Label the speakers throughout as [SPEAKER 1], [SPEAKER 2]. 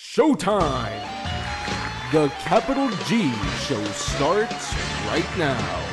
[SPEAKER 1] Showtime! The Capital G Show starts right now.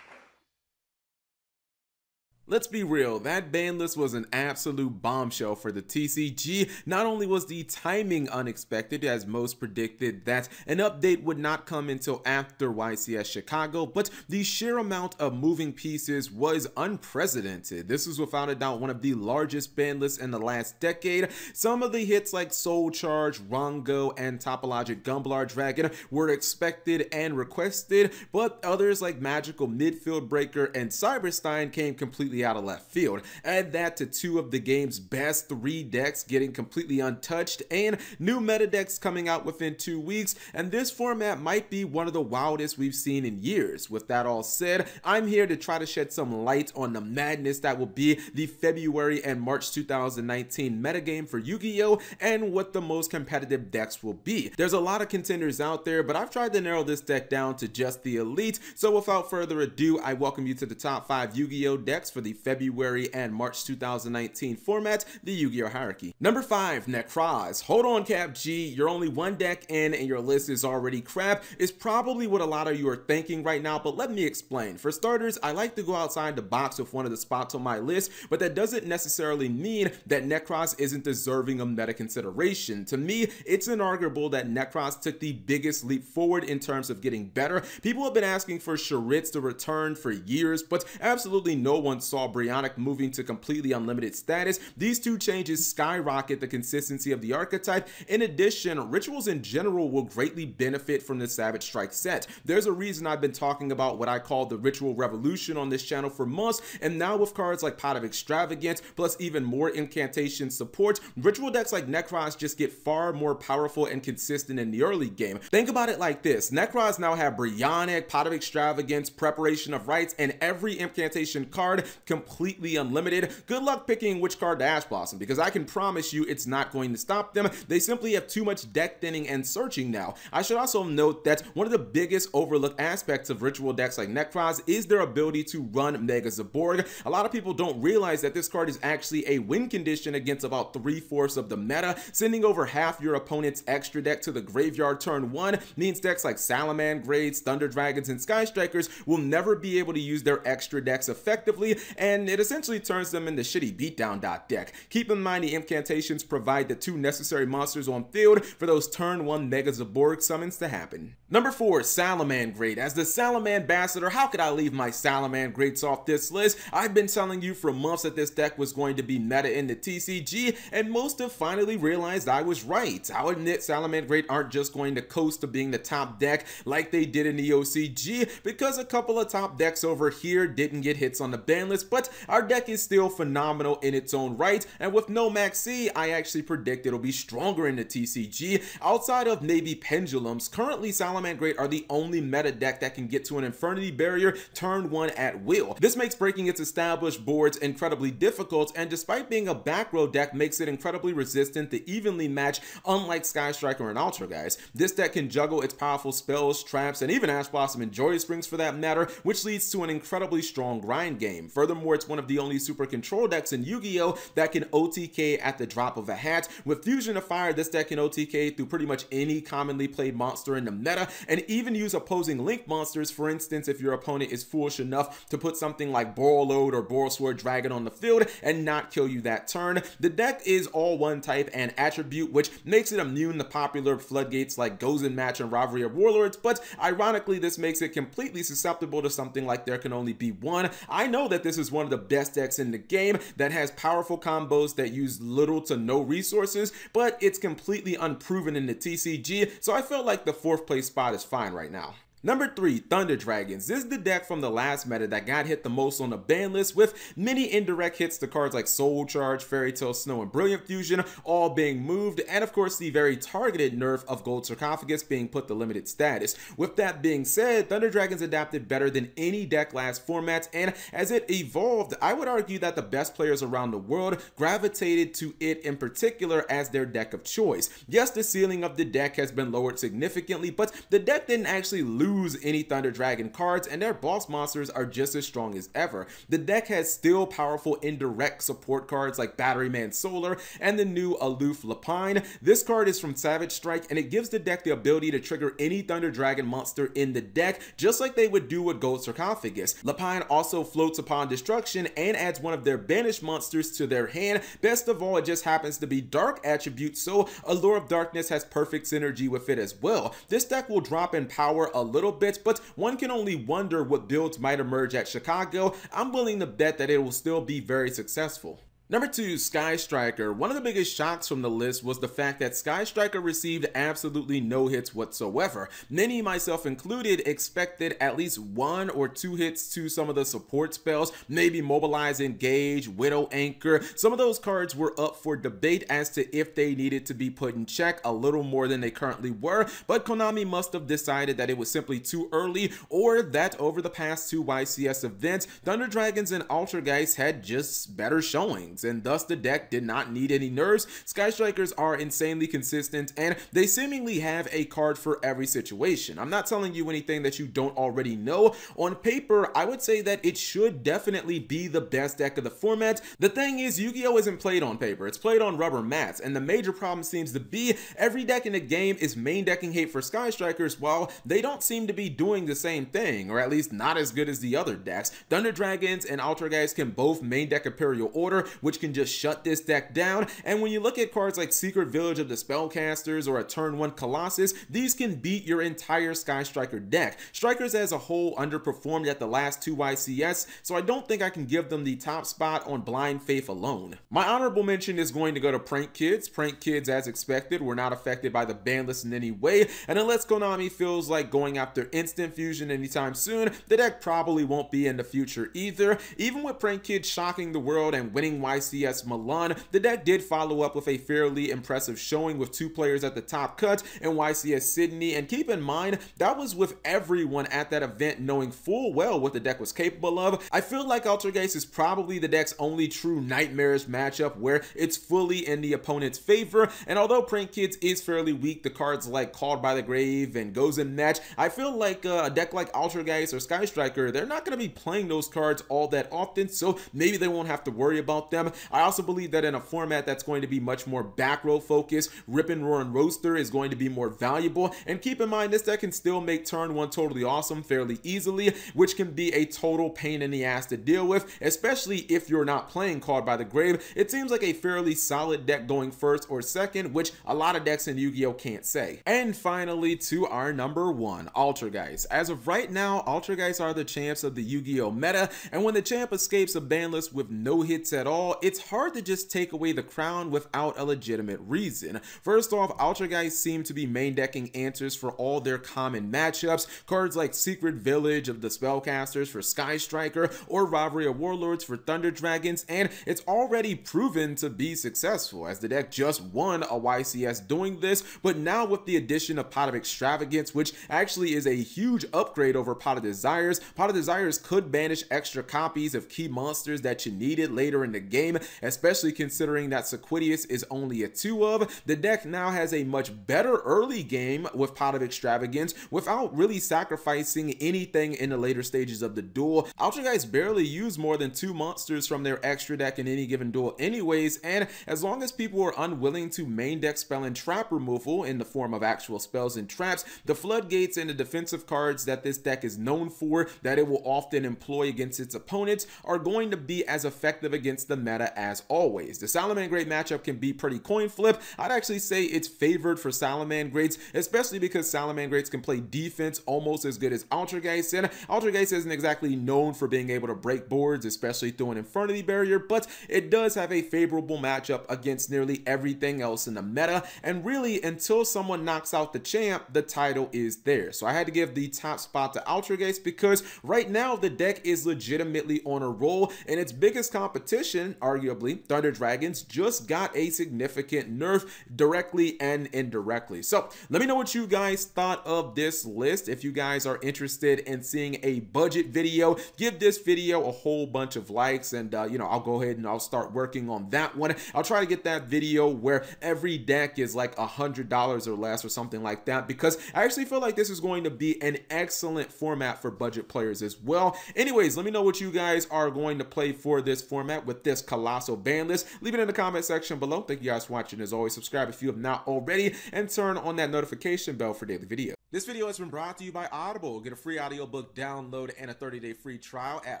[SPEAKER 1] Let's be real, that ban list was an absolute bombshell for the TCG. Not only was the timing unexpected, as most predicted that an update would not come until after YCS Chicago, but the sheer amount of moving pieces was unprecedented. This is without a doubt one of the largest ban lists in the last decade. Some of the hits like Soul Charge, Rongo, and Topologic Gumblar Dragon were expected and requested, but others like Magical Midfield Breaker and Cyberstein came completely out of left field. Add that to two of the game's best 3 decks getting completely untouched and new meta decks coming out within 2 weeks, and this format might be one of the wildest we've seen in years. With that all said, I'm here to try to shed some light on the madness that will be the February and March 2019 metagame for Yu-Gi-Oh! And what the most competitive decks will be. There's a lot of contenders out there, but I've tried to narrow this deck down to just the elite, so without further ado, I welcome you to the top 5 Yu-Gi-Oh! Decks for the February and March 2019 format, the Yu-Gi-Oh! Hierarchy. Number 5, Nekroz. Hold on, Cap G, you're only 1 deck in and your list is already crap, is probably what a lot of you are thinking right now, but let me explain. For starters, I like to go outside the box with one of the spots on my list, but that doesn't necessarily mean that Nekroz isn't deserving of meta consideration. To me, it's inarguable that Nekroz took the biggest leap forward in terms of getting better. People have been asking for Charitz to return for years, but absolutely no one saw Brionic moving to completely unlimited status. These 2 changes skyrocket the consistency of the archetype. In addition, rituals in general will greatly benefit from the Savage Strike set. There's a reason I've been talking about what I call the ritual revolution on this channel for months, and now with cards like Pot of Extravagance, plus even more incantation support, ritual decks like Nekroz just get far more powerful and consistent in the early game. Think about it like this: Nekroz now have Brionic, Pot of Extravagance, Preparation of Rites, and every incantation card completely unlimited. Good luck picking which card to Ash Blossom, because I can promise you it's not going to stop them. They simply have too much deck thinning and searching now. I should also note that one of the biggest overlooked aspects of ritual decks like Nekroz is their ability to run Mega Zaborg. A lot of people don't realize that this card is actually a win condition against about 3/4 of the meta. Sending over half your opponent's extra deck to the graveyard turn 1 means decks like Salamangreats, Thunder Dragons, and Sky Strikers will never be able to use their extra decks effectively, and it essentially turns them into shitty beatdown deck. Keep in mind the incantations provide the 2 necessary monsters on field for those turn 1 Mega Zaborg summons to happen. Number 4, Salamangreat. As the Salaman ambassador, how could I leave my Salamangreats off this list? I've been telling you for months that this deck was going to be meta in the TCG, and most have finally realized I was right. I'll admit Salamangreat aren't just going to coast to being the top deck like they did in the OCG, because a couple of top decks over here didn't get hits on the ban list, but our deck is still phenomenal in its own right, and with no Maxi, I actually predict it'll be stronger in the TCG. Outside of maybe Pendulums, currently Salamangreat are the only meta deck that can get to an Infernity Barrier turn 1 at will. This makes breaking its established boards incredibly difficult, and despite being a back row deck, makes it incredibly resistant to evenly match, unlike Sky Striker and Altergeist. This deck can juggle its powerful spells, traps, and even Ash Blossom and Joy Springs for that matter, which leads to an incredibly strong grind game. Furthermore, it's one of the only super control decks in Yu-Gi-Oh! That can OTK at the drop of a hat. With Fusion of Fire, this deck can OTK through pretty much any commonly played monster in the meta, and even use opposing link monsters. For instance, if your opponent is foolish enough to put something like Borreload or Borrelsword Dragon on the field and not kill you that turn. The deck is all 1 type and attribute, which makes it immune to popular floodgates like Gozen Match and Rivalry of Warlords, but ironically this makes it completely susceptible to something like There Can Only Be One. I know that this is one of the best decks in the game that has powerful combos that use little to no resources, but it's completely unproven in the TCG, so I feel like the 4th place spot is fine right now. Number 3, Thunder Dragons. This is the deck from the last meta that got hit the most on the ban list, with many indirect hits to cards like Soul Charge, Fairy Tale Snow, and Brilliant Fusion all being moved, and of course the very targeted nerf of Gold Sarcophagus being put to limited status. With that being said, Thunder Dragons adapted better than any deck last format, and as it evolved, I would argue that the best players around the world gravitated to it in particular as their deck of choice. Yes, the ceiling of the deck has been lowered significantly, but the deck didn't actually lose lose any Thunder Dragon cards, and their boss monsters are just as strong as ever. The deck has still powerful indirect support cards like Batteryman Solar and the new Aloof Lapine. This card is from Savage Strike, and it gives the deck the ability to trigger any Thunder Dragon monster in the deck, just like they would do with Gold Sarcophagus. Lapine also floats upon destruction and adds one of their banished monsters to their hand. Best of all, it just happens to be Dark attribute, so Allure of Darkness has perfect synergy with it as well. This deck will drop in power a little bit, but one can only wonder what builds might emerge at Chicago. I'm willing to bet that it will still be very successful. Number 2, Sky Striker. One of the biggest shocks from the list was the fact that Sky Striker received absolutely no hits whatsoever. Many, myself included, expected at least 1 or 2 hits to some of the support spells, maybe Mobilize, Engage, Widow Anchor. Some of those cards were up for debate as to if they needed to be put in check a little more than they currently were, but Konami must have decided that it was simply too early, or that over the past 2 YCS events, Thunder Dragons and Altergeist had just better showings, and thus the deck did not need any nerfs. Sky Strikers are insanely consistent, and they seemingly have a card for every situation. I'm not telling you anything that you don't already know. On paper, I would say that it should definitely be the best deck of the format. The thing is, Yu-Gi-Oh! Isn't played on paper, it's played on rubber mats, and the major problem seems to be every deck in the game is main decking hate for Sky Strikers, while they don't seem to be doing the same thing, or at least not as good as the other decks. Thunder Dragons and Altergeist can both main deck Imperial Order, which can just shut this deck down, and when you look at cards like Secret Village of the Spellcasters or a turn 1 Colossus, these can beat your entire Sky Striker deck. Strikers as a whole underperformed at the last 2 YCS, so I don't think I can give them the top spot on blind faith alone. My honorable mention is going to go to Prank Kids. Prank Kids, as expected, were not affected by the ban list in any way, and unless Konami feels like going after Instant Fusion anytime soon, the deck probably won't be in the future either. Even with Prank Kids shocking the world and winning YCS Milan, the deck did follow up with a fairly impressive showing with 2 players at the top cut in YCS Sydney, and keep in mind, that was with everyone at that event knowing full well what the deck was capable of. I feel like Altergeist is probably the deck's only true nightmarish matchup where it's fully in the opponent's favor, and although Prank Kids is fairly weak to cards like Called by the Grave and Goes in Match, I feel like a deck like Altergeist or Sky Striker, they're not going to be playing those cards all that often, so maybe they won't have to worry about them. I also believe that in a format that's going to be much more back row focused, Rip and Roar and Roaster is going to be more valuable, and keep in mind this deck can still make turn 1 totally awesome fairly easily, which can be a total pain in the ass to deal with, especially if you're not playing Called by the Grave. It seems like a fairly solid deck going first or second, which a lot of decks in Yu-Gi-Oh! Can't say. And finally, to our number 1, Altergeist. As of right now, Altergeist are the champs of the Yu-Gi-Oh! Meta, and when the champ escapes a ban list with no hits at all, it's hard to just take away the crown without a legitimate reason. First off, Altergeist seem to be main decking answers for all their common matchups, cards like Secret Village of the Spellcasters for Sky Striker or Robbery of Warlords for Thunder Dragons, and it's already proven to be successful as the deck just won a YCS doing this, but now with the addition of Pot of Extravagance, which actually is a huge upgrade over Pot of Desires. Pot of Desires could banish extra copies of key monsters that you needed later in the game, especially considering that Sequidius is only a 2 of. The deck now has a much better early game with Pot of Extravagance without really sacrificing anything in the later stages of the duel. Altergeist barely use more than 2 monsters from their extra deck in any given duel anyways, and as long as people are unwilling to main deck spell and trap removal in the form of actual spells and traps, the floodgates and the defensive cards that this deck is known for that it will often employ against its opponents are going to be as effective against the meta as always. The Salamangreat matchup can be pretty coin flip. I'd actually say it's favored for Salamangreats, especially because Salamangreats can play defense almost as good as Altergeist, and Altergeist isn't exactly known for being able to break boards, especially through an Infernity Barrier, but it does have a favorable matchup against nearly everything else in the meta, and really until someone knocks out the champ, the title is theirs. So I had to give the top spot to Altergeist because right now the deck is legitimately on a roll, and its biggest competition arguably, Thunder Dragons just got a significant nerf directly and indirectly. So let me know what you guys thought of this list. If you guys are interested in seeing a budget video, give this video a whole bunch of likes, and you know, I'll go ahead and I'll start working on that one. I'll try to get that video where every deck is like $100 or less or something like that, because I actually feel like this is going to be an excellent format for budget players as well. Anyways, let me know what you guys are going to play for this format with this colossal ban list. Leave it in the comment section below. Thank you guys for watching. As always, subscribe if you have not already, and turn on that notification bell for daily videos. This video has been brought to you by Audible. Get a free audiobook download and a 30-day free trial at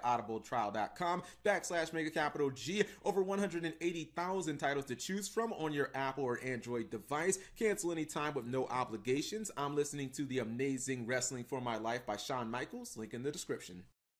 [SPEAKER 1] audibletrial.com/megacapital-G. Over 180,000 titles to choose from on your Apple or Android device. Cancel anytime with no obligations. I'm listening to The Amazing Wrestling for My Life by Shawn Michaels. Link in the description.